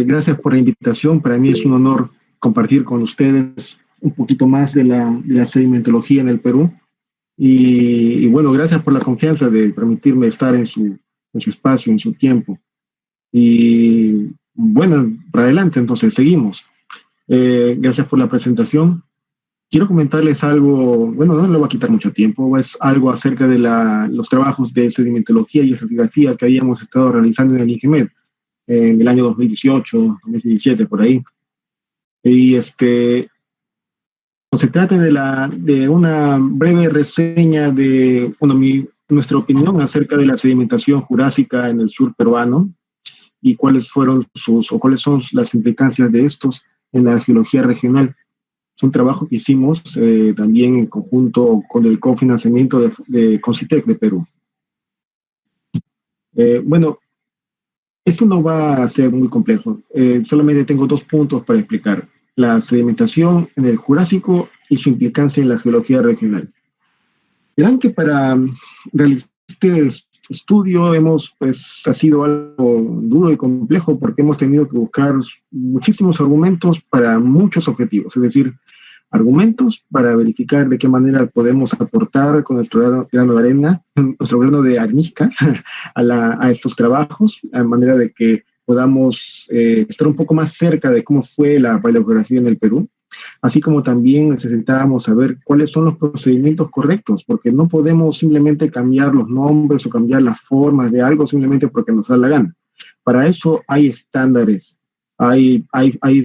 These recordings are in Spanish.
Gracias por la invitación. Para mí es un honor compartir con ustedes un poquito más de la sedimentología en el Perú. Y bueno, gracias por la confianza de permitirme estar en su espacio, en su tiempo. Y bueno, para adelante, entonces seguimos. Gracias por la presentación. Quiero comentarles algo, bueno, no le voy a quitar mucho tiempo, es algo acerca de los trabajos de sedimentología y estratigrafía que habíamos estado realizando en el INGEMED en el año 2018, 2017, por ahí. Y se trata de una breve reseña de, bueno, nuestra opinión acerca de la sedimentación jurásica en el sur peruano y cuáles son las implicancias de estos en la geología regional. Es un trabajo que hicimos también en conjunto con el cofinanciamiento de CONCITEC de Perú. Bueno, esto no va a ser muy complejo. Solamente tengo 2 puntos para explicar: la sedimentación en el Jurásico y su implicancia en la geología regional. Verán que para realizar este estudio ha sido algo duro y complejo porque hemos tenido que buscar muchísimos argumentos para muchos objetivos, es decir, argumentos para verificar de qué manera podemos aportar con nuestro grano de arena, nuestro grano de arenisca a estos trabajos, de manera de que podamos estar un poco más cerca de cómo fue la paleografía en el Perú, así como también necesitábamos saber cuáles son los procedimientos correctos, porque no podemos simplemente cambiar los nombres o cambiar las formas de algo simplemente porque nos da la gana. Para eso hay estándares, hay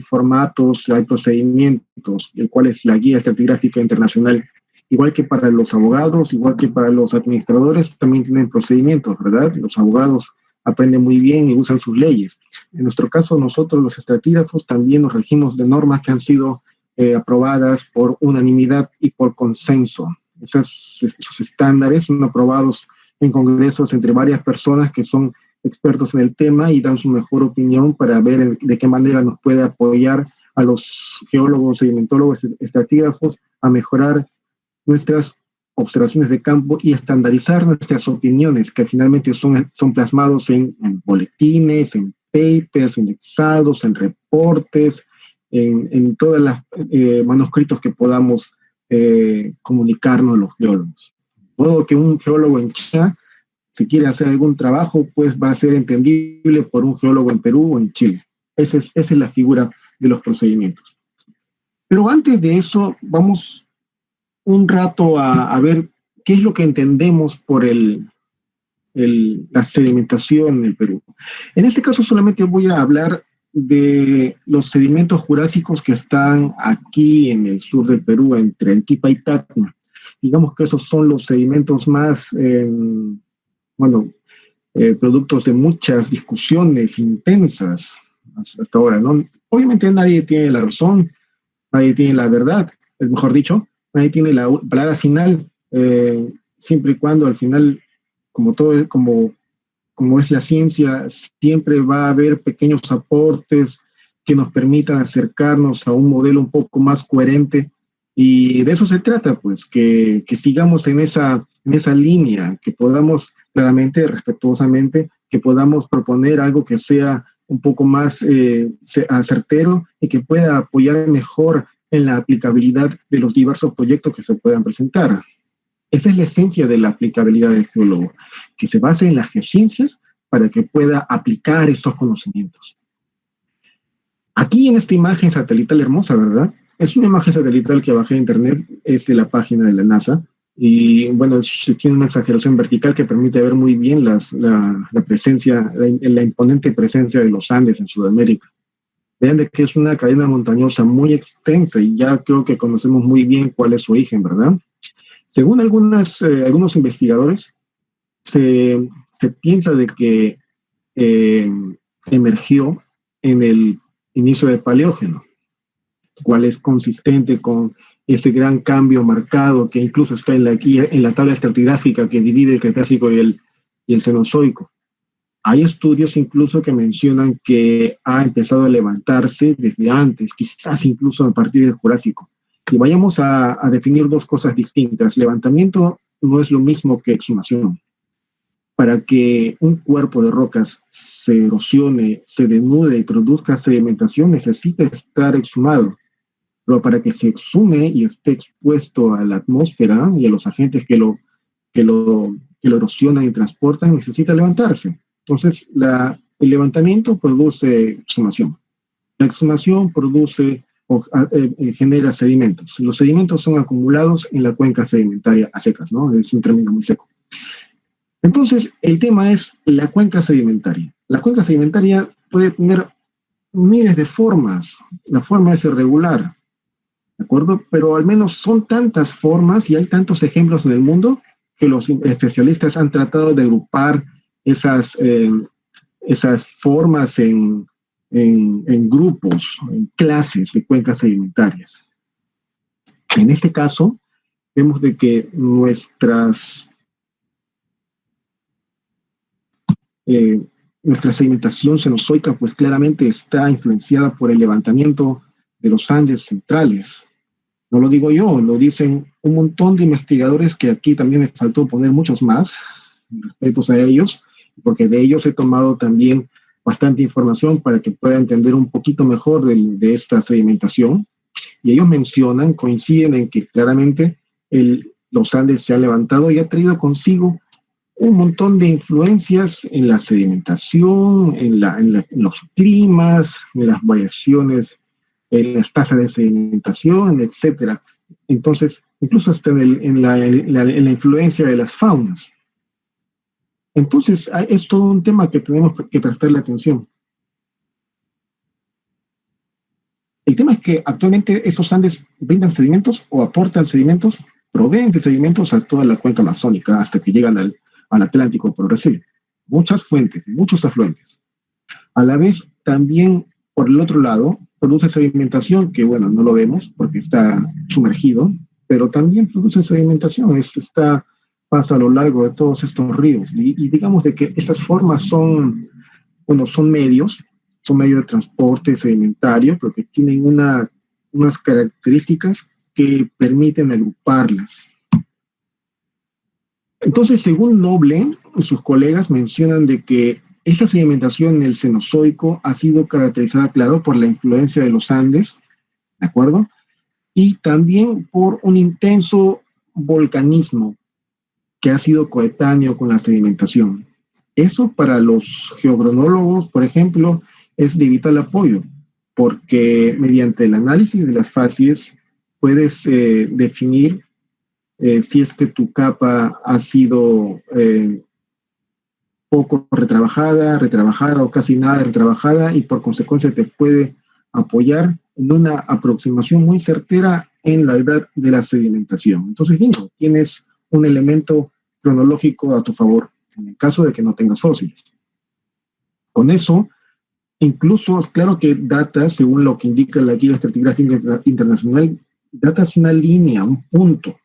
formatos, hay procedimientos, el cual es la Guía Estratigráfica Internacional. Igual que para los abogados, igual que para los administradores, también tienen procedimientos, ¿verdad? Los abogados aprenden muy bien y usan sus leyes. En nuestro caso, nosotros los estratígrafos también nos regimos de normas que han sido aprobadas por unanimidad y por consenso. Esos estándares son aprobados en congresos entre varias personas que son expertos en el tema y dan su mejor opinión para ver de qué manera nos puede apoyar a los geólogos, sedimentólogos, estratígrafos a mejorar nuestras observaciones de campo y estandarizar nuestras opiniones, que finalmente son plasmados en boletines, en papers, indexados, en reportes, en todos los manuscritos que podamos comunicarnos los geólogos. De modo que un geólogo en China, si quiere hacer algún trabajo, pues va a ser entendible por un geólogo en Perú o en Chile. Esa es la figura de los procedimientos. Pero antes de eso, vamos un rato a ver qué es lo que entendemos por la sedimentación en el Perú. En este caso solamente voy a hablar de los sedimentos jurásicos que están aquí en el sur del Perú, entre Arequipa y Tacna. Digamos que esos son los sedimentos más, productos de muchas discusiones intensas hasta ahora, ¿no? Obviamente nadie tiene la razón, nadie tiene la verdad, es mejor dicho, nadie tiene la palabra final, siempre y cuando al final, como es la ciencia, siempre va a haber pequeños aportes que nos permitan acercarnos a un modelo un poco más coherente, y de eso se trata, pues, que sigamos en esa línea, que podamos claramente, respetuosamente, que podamos proponer algo que sea un poco más certero y que pueda apoyar mejor en la aplicabilidad de los diversos proyectos que se puedan presentar. Esa es la esencia de la aplicabilidad del geólogo, que se base en las geociencias para que pueda aplicar estos conocimientos. Aquí en esta imagen satelital hermosa, ¿verdad? Es una imagen satelital que bajé de internet, es de la página de la NASA, y bueno, tiene una exageración vertical que permite ver muy bien la presencia, la imponente presencia de los Andes en Sudamérica. Vean de que es una cadena montañosa muy extensa y ya creo que conocemos muy bien cuál es su origen, ¿verdad? Según algunos investigadores, se piensa de que emergió en el inicio del Paleógeno, cual es consistente con este gran cambio marcado que incluso está en la tabla estratigráfica que divide el Cretácico y el Cenozoico. Hay estudios incluso que mencionan que ha empezado a levantarse desde antes, quizás incluso a partir del Jurásico. Y vayamos a definir 2 cosas distintas. Levantamiento no es lo mismo que exhumación. para que un cuerpo de rocas se erosione, se denude y produzca sedimentación, necesita estar exhumado. Pero para que se exhume y esté expuesto a la atmósfera y a los agentes que lo erosionan y transportan, necesita levantarse. Entonces, el levantamiento produce exhumación. La exhumación produce o genera sedimentos. Los sedimentos son acumulados en la cuenca sedimentaria a secas, ¿no? Es un término muy seco. Entonces, el tema es la cuenca sedimentaria. La cuenca sedimentaria puede tener miles de formas. La forma es irregular, ¿de acuerdo? Pero al menos son tantas formas y hay tantos ejemplos en el mundo que los especialistas han tratado de agrupar esas formas en grupos, en clases de cuencas sedimentarias. En este caso, vemos de que nuestra sedimentación cenozoica pues claramente está influenciada por el levantamiento de los Andes centrales. No lo digo yo, lo dicen un montón de investigadores que aquí también me faltó poner muchos más, respetos a ellos, porque de ellos he tomado también bastante información para que pueda entender un poquito mejor de esta sedimentación. Y ellos mencionan, coinciden en que claramente los Andes se han levantado y ha traído consigo un montón de influencias en la sedimentación, en los climas, en las variaciones, en las tasas de sedimentación, etcétera. Entonces, incluso hasta en la influencia de las faunas. Entonces, es todo un tema que tenemos que prestarle atención. El tema es que actualmente estos Andes brindan sedimentos o aportan sedimentos, proveen de sedimentos a toda la cuenca amazónica hasta que llegan al Atlántico progresivo. Muchas fuentes, muchos afluentes. A la vez, también, por el otro lado, produce sedimentación, que bueno, no lo vemos porque está sumergido, pero también produce sedimentación, pasa a lo largo de todos estos ríos. Y digamos de que estas formas son medios de transporte sedimentario, porque tienen unas características que permiten agruparlas. Entonces, según Noble, sus colegas mencionan de que esta sedimentación en el Cenozoico ha sido caracterizada, claro, por la influencia de los Andes, ¿de acuerdo? Y también por un intenso volcanismo que ha sido coetáneo con la sedimentación. Eso para los geocronólogos, por ejemplo, es de vital apoyo, porque mediante el análisis de las facies puedes definir si es que tu capa ha sido poco retrabajada o casi nada retrabajada, y por consecuencia te puede apoyar en una aproximación muy certera en la edad de la sedimentación. Entonces, bingo, tienes un elemento cronológico a tu favor, en el caso de que no tengas fósiles. Con eso, incluso, claro que data, según lo que indica la Guía Estratigráfica Internacional, datas una línea, un punto,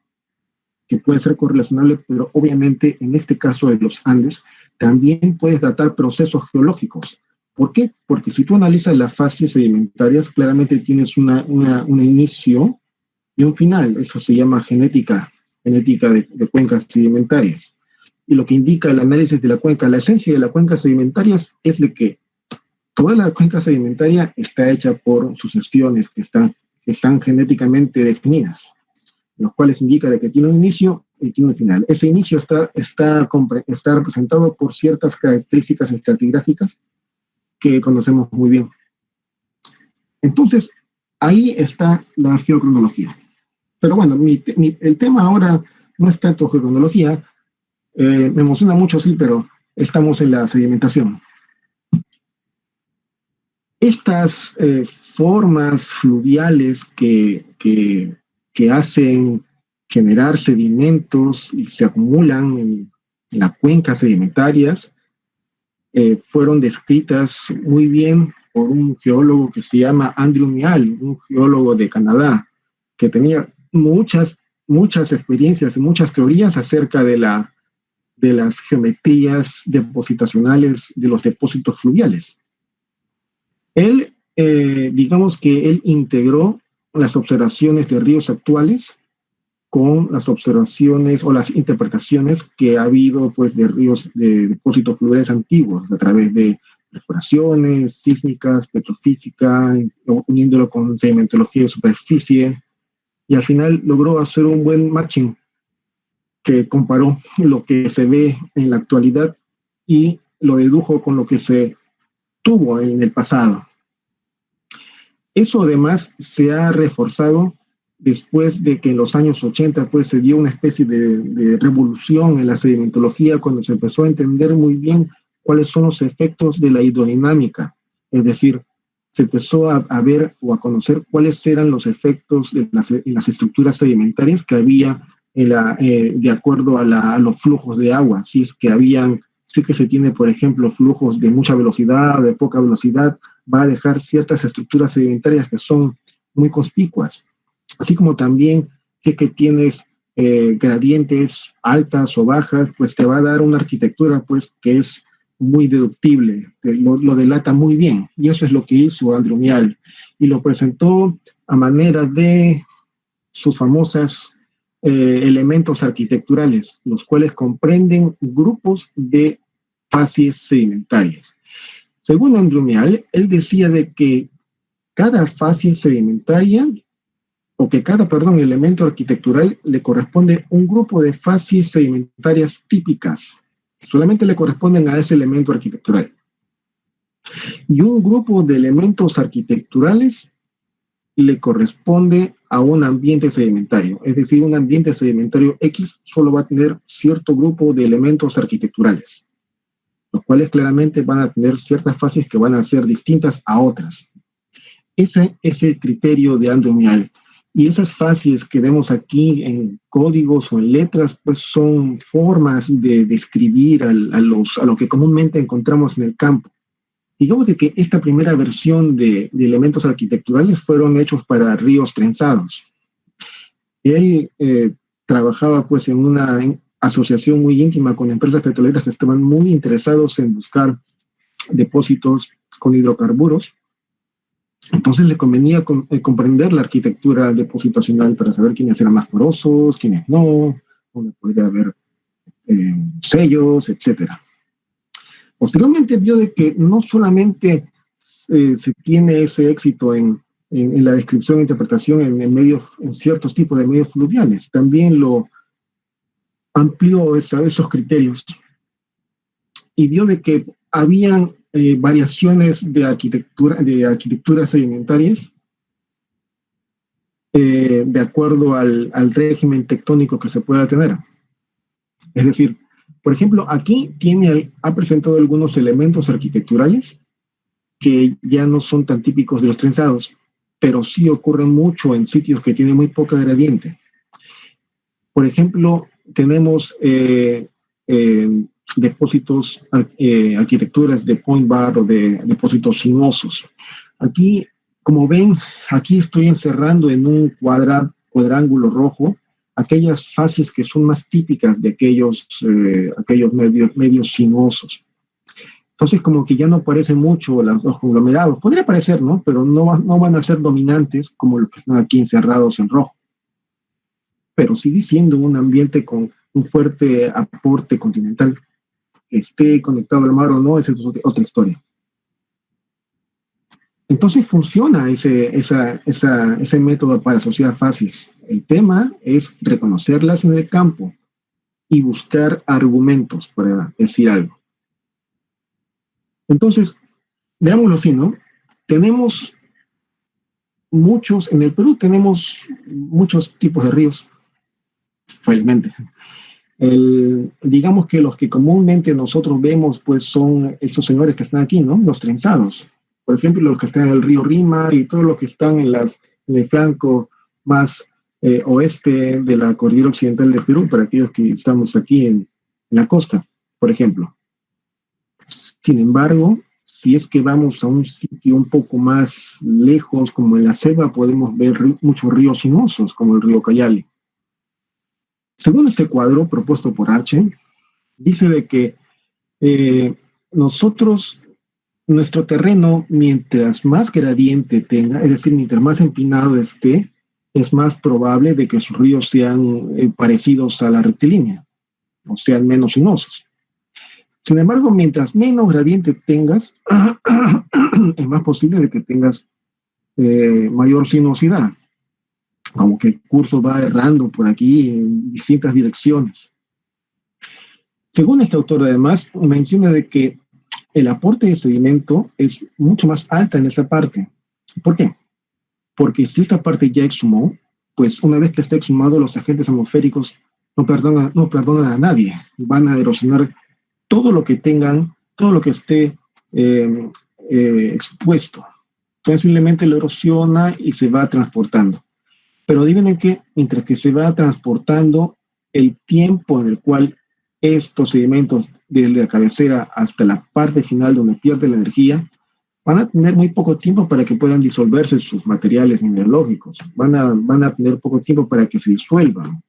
que puede ser correlacionable, pero obviamente en este caso de los Andes, también puedes datar procesos geológicos. ¿Por qué? Porque si tú analizas las fases sedimentarias, claramente tienes un inicio y un final. Eso se llama genética de cuencas sedimentarias. Y lo que indica el análisis de la cuenca, la esencia de las cuencas sedimentarias es de que toda la cuenca sedimentaria está hecha por sucesiones que están genéticamente definidas, los cuales indica de que tiene un inicio y tiene un final. Ese inicio está representado por ciertas características estratigráficas que conocemos muy bien. Entonces, ahí está la geocronología. Pero bueno, el tema ahora no es tanto geocronología, me emociona mucho, sí, pero estamos en la sedimentación. Estas formas fluviales que hacen generar sedimentos y se acumulan en las cuencas sedimentarias fueron descritas muy bien por un geólogo que se llama Andrew Miall, un geólogo de Canadá, que tenía muchas experiencias y muchas teorías acerca de las geometrías depositacionales de los depósitos fluviales. Él, digamos que él integró las observaciones de ríos actuales con las observaciones o las interpretaciones que ha habido pues de ríos, de depósitos fluviales antiguos a través de perforaciones sísmicas, petrofísica, uniéndolo con sedimentología de superficie, y al final logró hacer un buen matching que comparó lo que se ve en la actualidad y lo dedujo con lo que se tuvo en el pasado. Eso además se ha reforzado después de que en los años 80 pues, se dio una especie de revolución en la sedimentología cuando se empezó a entender muy bien cuáles son los efectos de la hidrodinámica. Es decir, se empezó a ver o a conocer cuáles eran los efectos de las estructuras sedimentarias que había de acuerdo a los flujos de agua. Si es que sí que se tiene, por ejemplo, flujos de mucha velocidad, de poca velocidad, va a dejar ciertas estructuras sedimentarias que son muy conspicuas. Así como también si es que tienes gradientes altas o bajas, pues te va a dar una arquitectura pues que es muy deductible, lo delata muy bien, y eso es lo que hizo Andrew Mial, y lo presentó a manera de sus famosas elementos arquitecturales, los cuales comprenden grupos de facies sedimentarias. Según Andrew Mial, él decía de que cada facie sedimentaria, o que cada, perdón, elemento arquitectural le corresponde un grupo de facies sedimentarias típicas, solamente le corresponden a ese elemento arquitectural. Y un grupo de elementos arquitecturales le corresponde a un ambiente sedimentario. Es decir, un ambiente sedimentario X solo va a tener cierto grupo de elementos arquitecturales, los cuales claramente van a tener ciertas fases que van a ser distintas a otras. Ese es el criterio de Andrew Mial. Y esas fases que vemos aquí en códigos o en letras, pues son formas de describir a lo que comúnmente encontramos en el campo. Digamos de que esta primera versión de elementos arquitecturales fueron hechos para ríos trenzados. Él trabajaba pues en una asociación muy íntima con empresas petroleras que estaban muy interesados en buscar depósitos con hidrocarburos. Entonces le convenía comprender la arquitectura depositacional para saber quiénes eran más porosos, quiénes no, dónde podría haber sellos, etcétera. Posteriormente vio de que no solamente se tiene ese éxito en la descripción e interpretación en ciertos tipos de medios fluviales, también lo amplió esos criterios y vio de que habían variaciones de arquitecturas sedimentarias de acuerdo al régimen tectónico que se pueda tener. Es decir, por ejemplo, aquí ha presentado algunos elementos arquitecturales que ya no son tan típicos de los trenzados, pero sí ocurren mucho en sitios que tienen muy poca gradiente. Por ejemplo, tenemos depósitos, arquitecturas de point bar o de depósitos sinuosos. Aquí, como ven, aquí estoy encerrando en un cuadrángulo rojo aquellas fases que son más típicas de aquellos medios sinuosos. Entonces, como que ya no parecen mucho los conglomerados. Podría parecer, ¿no? Pero no van a ser dominantes como los que están aquí encerrados en rojo. Pero sigue siendo un ambiente con un fuerte aporte continental. Esté conectado al mar o no, esa es otra historia. Entonces funciona ese método para asociar fases. El tema es reconocerlas en el campo y buscar argumentos para decir algo. Entonces, veámoslo así, ¿no? En el Perú tenemos muchos tipos de ríos, felizmente. Digamos que los que comúnmente nosotros vemos, pues son esos señores que están aquí, ¿no? Los trenzados. Por ejemplo, los que están en el río Rima y todos los que están en el flanco más oeste de la cordillera occidental de Perú, para aquellos que estamos aquí en la costa, por ejemplo. Sin embargo, si es que vamos a un sitio un poco más lejos, como en la selva, podemos ver muchos ríos sinuosos, como el río Cayali. Según este cuadro propuesto por Arche, dice de que nuestro terreno, mientras más gradiente tenga, es decir, mientras más empinado esté, es más probable de que sus ríos sean parecidos a la rectilínea, o sean menos sinuosos. Sin embargo, mientras menos gradiente tengas, es más posible de que tengas mayor sinuosidad, como que el curso va errando por aquí en distintas direcciones. Según este autor, además, menciona de que el aporte de sedimento es mucho más alta en esa parte. ¿Por qué? Porque si esta parte ya exhumó, pues una vez que está exhumado, los agentes atmosféricos no perdonan a nadie. Van a erosionar todo lo que tengan, todo lo que esté expuesto. Entonces simplemente lo erosiona y se va transportando. Pero adivinen que mientras que se va transportando, el tiempo en el cual estos sedimentos, desde la cabecera hasta la parte final donde pierde la energía, van a tener muy poco tiempo para que puedan disolverse sus materiales mineralógicos. Van a tener poco tiempo para que se disuelvan.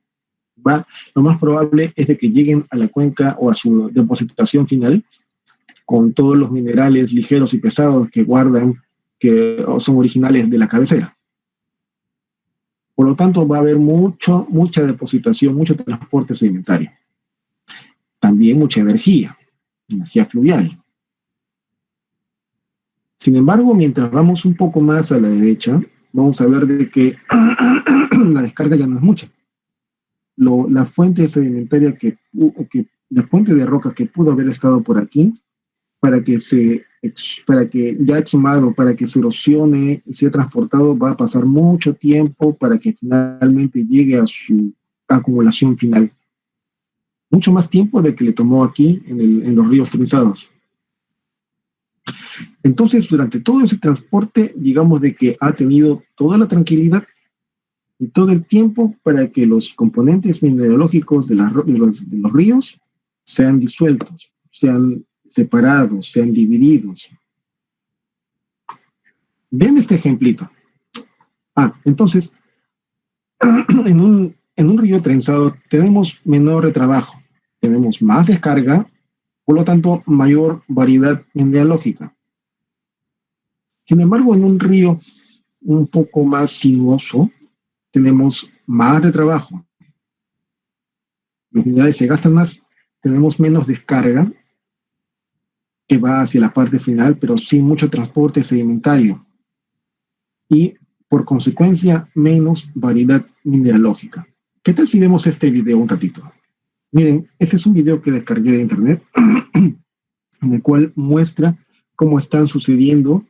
Lo más probable es de que lleguen a la cuenca o a su depositación final con todos los minerales ligeros y pesados que guardan, que son originales de la cabecera. Por lo tanto, va a haber mucha depositación, mucho transporte sedimentario. También mucha energía fluvial. Sin embargo, mientras vamos un poco más a la derecha, vamos a ver de que la descarga ya no es mucha. La fuente sedimentaria la fuente de roca que pudo haber estado por aquí, para que ya exhumado, para que se erosione y sea transportado, va a pasar mucho tiempo para que finalmente llegue a su acumulación final. Mucho más tiempo de que le tomó aquí en los ríos trinizados. Entonces, durante todo ese transporte, digamos de que ha tenido toda la tranquilidad y todo el tiempo para que los componentes mineralógicos de los ríos sean disueltos, sean separados, sean divididos. Ven este ejemplito. Entonces, en un río trenzado tenemos menor retrabajo, tenemos más descarga, por lo tanto, mayor variedad mineralógica. Sin embargo, en un río un poco más sinuoso, tenemos más retrabajo. Los minerales se gastan más, tenemos menos descarga, que va hacia la parte final, pero sin mucho transporte sedimentario. Y, por consecuencia, menos variedad mineralógica. ¿Qué tal si vemos este video un ratito? Miren, este es un video que descargué de internet, en el cual muestra cómo están sucediendo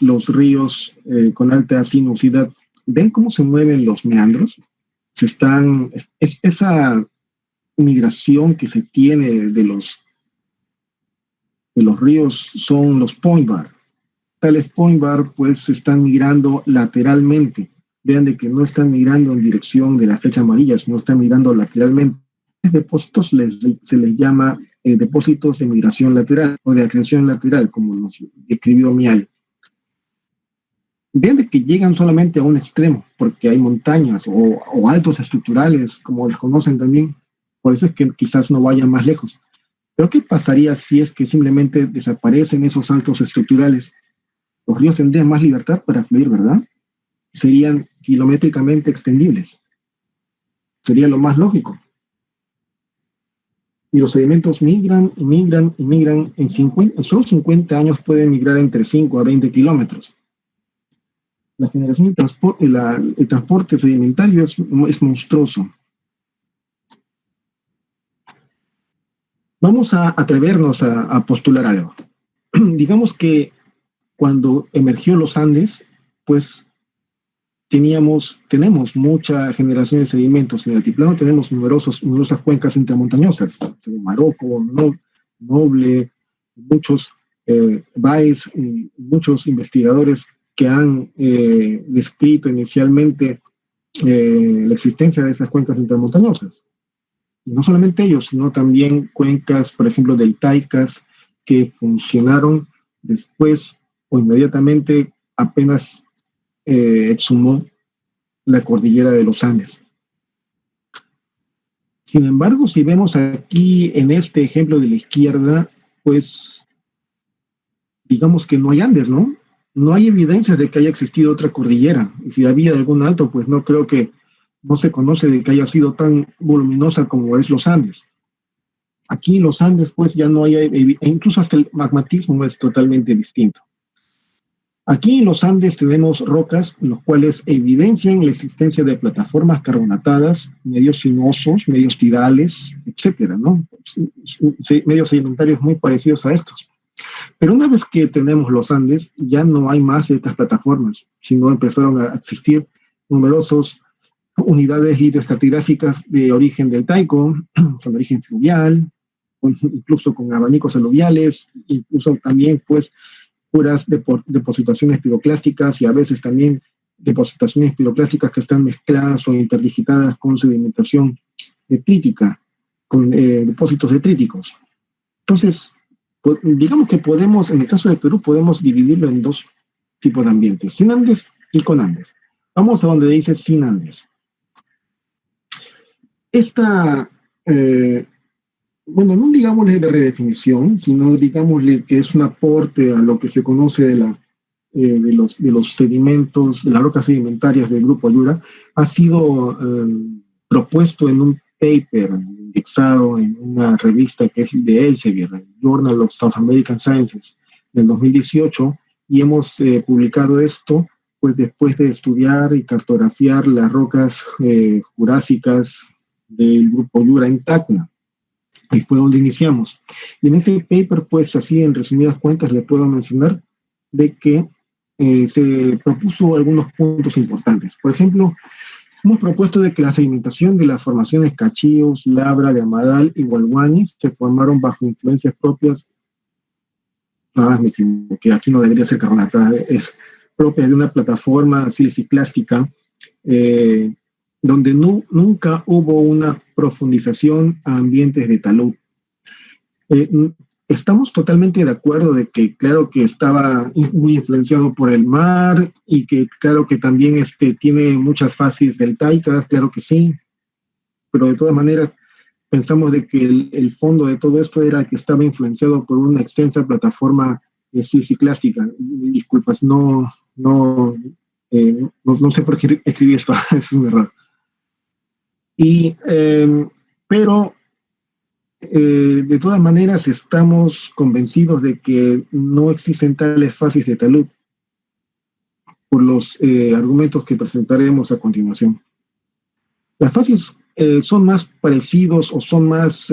los ríos con alta sinuosidad. ¿Ven cómo se mueven los meandros? Esa migración que se tiene de los ríos son los point bar. Tales point bar pues se están migrando lateralmente. Vean de que no están migrando en dirección de la flecha amarilla, sino están migrando lateralmente. Estos depósitos se les llama depósitos de migración lateral o de acreción lateral, como nos escribió Mial. Vean de que llegan solamente a un extremo, porque hay montañas o altos estructurales, como los conocen también. Por eso es que quizás no vayan más lejos. Pero ¿qué pasaría si es que simplemente desaparecen esos altos estructurales? Los ríos tendrían más libertad para fluir, ¿verdad? Serían kilométricamente extendibles. Sería lo más lógico. Y los sedimentos migran y migran y migran. En solo 50 años pueden migrar entre 5 a 20 kilómetros. La generación de el transporte sedimentario es monstruoso. Vamos a atrevernos a postular algo. Digamos que cuando emergió los Andes, pues tenemos mucha generación de sedimentos. En el altiplano tenemos numerosas cuencas intramontañosas, Marocco, Noble, muchos Baez y muchos investigadores que han descrito inicialmente la existencia de esas cuencas intramontañosas. Y no solamente ellos, sino también cuencas, por ejemplo, deltaicas, que funcionaron después o inmediatamente apenas exhumó la cordillera de los Andes. Sin embargo, si vemos aquí en este ejemplo de la izquierda, pues digamos que no hay Andes, ¿no? No hay evidencias de que haya existido otra cordillera. Y si había algún alto, pues no creo que, no se conoce de que haya sido tan voluminosa como es los Andes. Aquí en los Andes, pues ya no hay, e incluso hasta el magmatismo es totalmente distinto. Aquí en los Andes tenemos rocas los cuales evidencian la existencia de plataformas carbonatadas, medios sinuosos, medios tidales, etcétera, ¿no? Medios sedimentarios muy parecidos a estos. Pero una vez que tenemos los Andes, ya no hay más de estas plataformas, sino empezaron a existir numerosos unidades hidroestratigráficas de origen deltaico, con origen fluvial, incluso con abanicos aluviales, incluso también pues puras depositaciones piroclásticas y a veces también depositaciones piroclásticas que están mezcladas o interdigitadas con sedimentación detrítica, con depósitos detríticos. Entonces, digamos que podemos, en el caso de Perú, podemos dividirlo en dos tipos de ambientes, sin Andes y con Andes. Vamos a donde dice sin Andes. Esta, bueno, no digámosle de redefinición, sino digámosle que es un aporte a lo que se conoce de los sedimentos, de las rocas sedimentarias del Grupo Ayura, ha sido propuesto en un paper indexado en una revista que es de Elsevier, Journal of South American Sciences, del 2018, y hemos publicado esto pues después de estudiar y cartografiar las rocas jurásicas del Grupo Yura en Tacna. Y fue donde iniciamos. Y en este paper, pues así en resumidas cuentas, le puedo mencionar de que se propuso algunos puntos importantes. Por ejemplo, hemos propuesto de que la sedimentación de las formaciones Cachíos, Labra, Gamadal y Hualhuani se formaron bajo influencias propias, que aquí no debería ser carbonatada, es propia de una plataforma siliciclástica, donde nunca hubo una profundización a ambientes de talud. Estamos totalmente de acuerdo de que claro que estaba muy influenciado por el mar y que claro que también tiene muchas fases deltaicas, claro que sí, pero de todas maneras pensamos de que el fondo de todo esto era que estaba influenciado por una extensa plataforma siliciclástica. Disculpas, no sé por qué escribí esto, es un error. Pero de todas maneras estamos convencidos de que no existen tales fases de talud por los argumentos que presentaremos a continuación. Las fases son más parecidos o son más,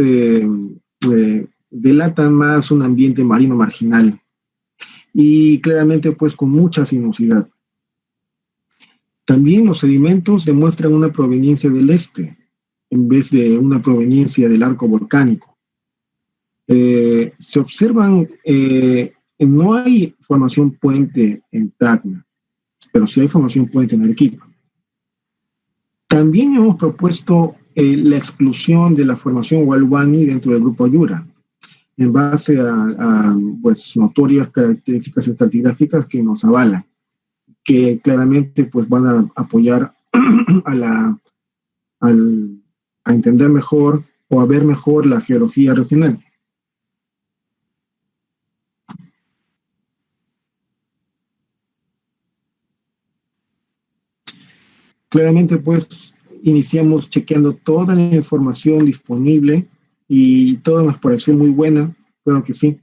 delatan más un ambiente marino marginal y claramente pues con mucha sinuosidad. También los sedimentos demuestran una proveniencia del este en vez de una proveniencia del arco volcánico. Se observan, no hay formación puente en Tacna, pero sí hay formación puente en Arequipa. También hemos propuesto la exclusión de la formación Hualhuani dentro del Grupo Ayura, en base a pues, notorias características estratigráficas que nos avalan, que claramente pues, van a apoyar a entender mejor o a ver mejor la geología regional. Claramente, pues, iniciamos chequeando toda la información disponible y todo nos pareció muy buena, claro que sí.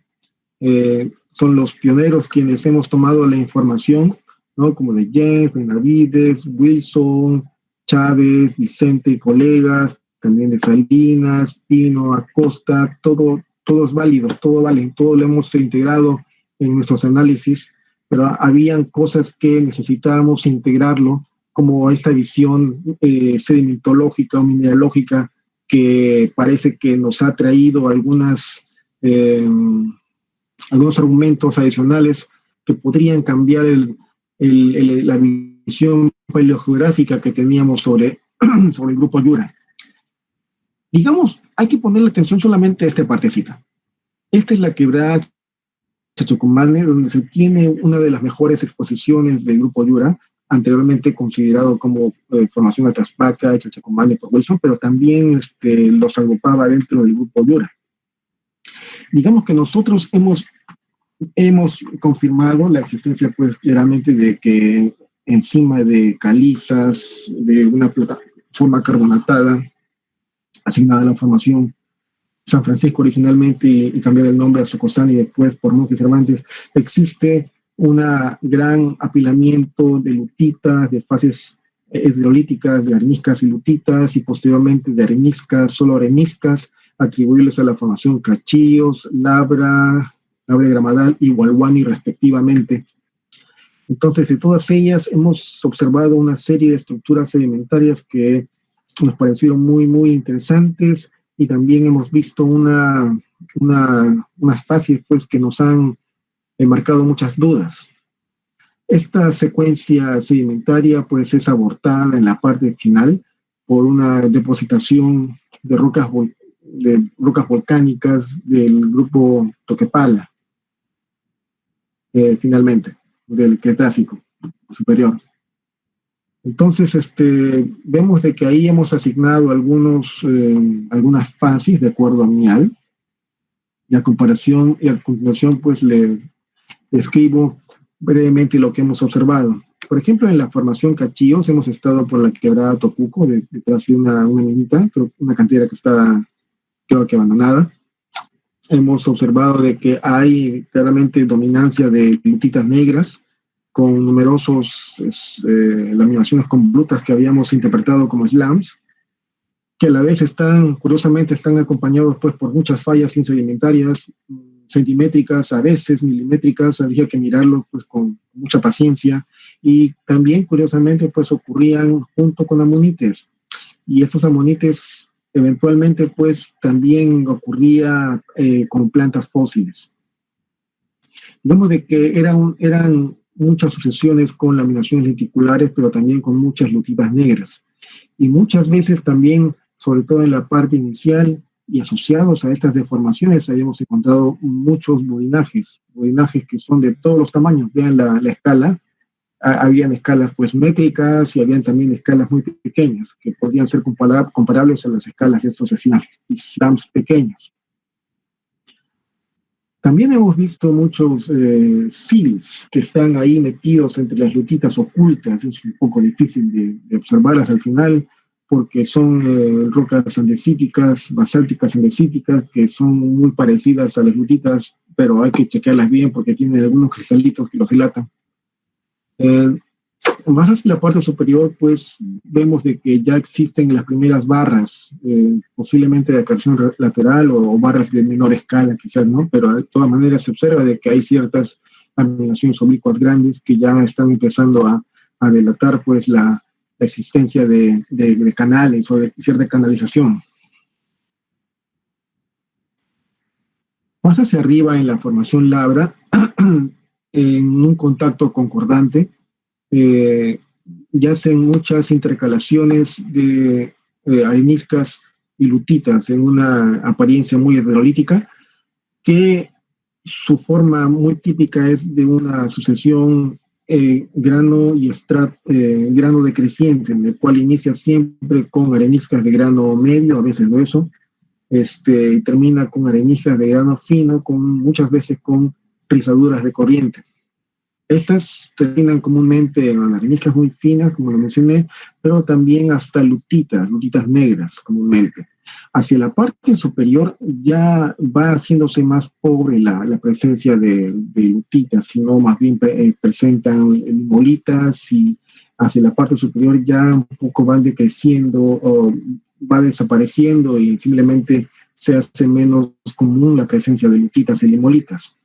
Son los pioneros quienes hemos tomado la información, ¿no? Como de James, Benavides, Wilson, Chávez, Vicente y colegas, también de Salinas, Pino, Acosta, todo es válido, todo vale, todo lo hemos integrado en nuestros análisis, pero habían cosas que necesitábamos integrarlo, como esta visión sedimentológica o mineralógica que parece que nos ha traído algunos argumentos adicionales que podrían cambiar la visión paleogeográfica que teníamos sobre el Grupo Ayura. Digamos, hay que ponerle atención solamente a esta partecita. Esta es la quebrada Chachocomane, donde se tiene una de las mejores exposiciones del Grupo Ayura, anteriormente considerado como formación Ataspaca, Chachocomane por Wilson, pero también los agrupaba dentro del Grupo Ayura. Digamos que nosotros hemos hemos confirmado la existencia, pues, claramente de que encima de calizas, de una plataforma carbonatada asignada a la formación San Francisco originalmente y cambiar el nombre a Socosán y después por Monjes Cervantes, existe un gran apilamiento de lutitas, de fases hidrolíticas, de areniscas y lutitas, y posteriormente de areniscas, solo areniscas, atribuibles a la formación Cachillos, Labra Gramadal y Hualhuani respectivamente. Entonces, de todas ellas hemos observado una serie de estructuras sedimentarias que nos parecieron muy, muy interesantes, y también hemos visto unas fases, pues, que nos han marcado muchas dudas. Esta secuencia sedimentaria, pues, es abortada en la parte final por una depositación de rocas volcánicas del grupo Toquepala, finalmente, del Cretácico superior. Entonces, vemos de que ahí hemos asignado algunas fases de acuerdo a MIAL, y a continuación, pues, le escribo brevemente lo que hemos observado. Por ejemplo, en la formación Cachillos hemos estado por la quebrada Tocuco, detrás de una minita, una cantera que está, creo que abandonada. Hemos observado de que hay claramente dominancia de lutitas negras, con numerosos laminaciones convolutas que habíamos interpretado como slams, que a la vez curiosamente están acompañados, pues, por muchas fallas sedimentarias, centimétricas, a veces milimétricas. Habría que mirarlo, pues, con mucha paciencia, y también curiosamente, pues, ocurrían junto con amonites, y estos amonites eventualmente, pues, también ocurría con plantas fósiles. Vemos de que eran muchas sucesiones con laminaciones lenticulares, pero también con muchas lutitas negras. Y muchas veces también, sobre todo en la parte inicial y asociados a estas deformaciones, habíamos encontrado muchos budinajes que son de todos los tamaños. Vean la escala. Habían escalas, pues, métricas, y habían también escalas muy pequeñas que podían ser comparables a las escalas de estos slams pequeños. También hemos visto muchos sills que están ahí metidos entre las lutitas ocultas. Es un poco difícil de observarlas al final, porque son rocas andesíticas, basálticas andesíticas, que son muy parecidas a las lutitas, pero hay que chequearlas bien porque tienen algunos cristalitos que los dilatan. Más hacia la parte superior, pues, vemos de que ya existen las primeras barras, posiblemente de acreción lateral o barras de menor escala, quizás, ¿no? Pero de todas maneras se observa de que hay ciertas laminaciones oblicuas grandes que ya están empezando a delatar, pues, la existencia de canales o de cierta canalización. Más hacia arriba, en la formación Labra, en un contacto concordante, yacen muchas intercalaciones de areniscas y lutitas en una apariencia muy hidrolítica, que su forma muy típica es de una sucesión grano decreciente, en el cual inicia siempre con areniscas de grano medio, a veces grueso, y termina con areniscas de grano fino, muchas veces con rizaduras de corriente. Estas terminan comúnmente en areniscas muy finas, como lo mencioné, pero también hasta lutitas negras comúnmente. Hacia la parte superior ya va haciéndose más pobre la presencia de lutitas, sino más bien presentan bolitas, y hacia la parte superior ya un poco van decreciendo o va desapareciendo, y simplemente se hace menos común la presencia de lutitas y limolitas.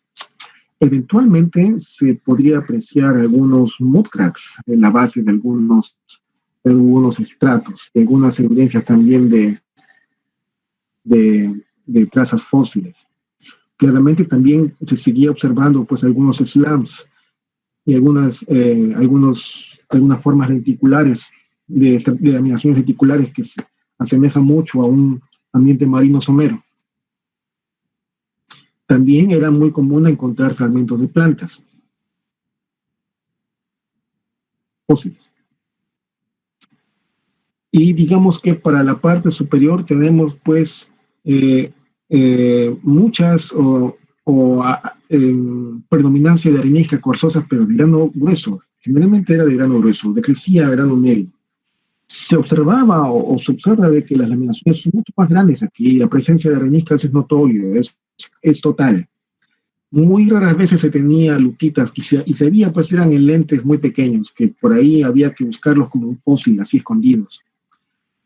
Eventualmente se podría apreciar algunos mudcracks en la base de algunos estratos, y algunas evidencias también de trazas fósiles. Claramente también se seguía observando, pues, algunos slams y algunas formas lenticulares, de laminaciones lenticulares, que se asemejan mucho a un ambiente marino somero. También era muy común encontrar fragmentos de plantas fósiles. Y digamos que para la parte superior tenemos, pues, muchas predominancia de areniscas cuarzosas, pero de grano grueso. Generalmente era de grano grueso, decrecía a grano medio. Se observaba o se observa de que las laminaciones son mucho más grandes aquí, la presencia de areniscas es notorio, es total. Muy raras veces se tenía lutitas y se veía, pues eran en lentes muy pequeños, que por ahí había que buscarlos como un fósil, así escondidos.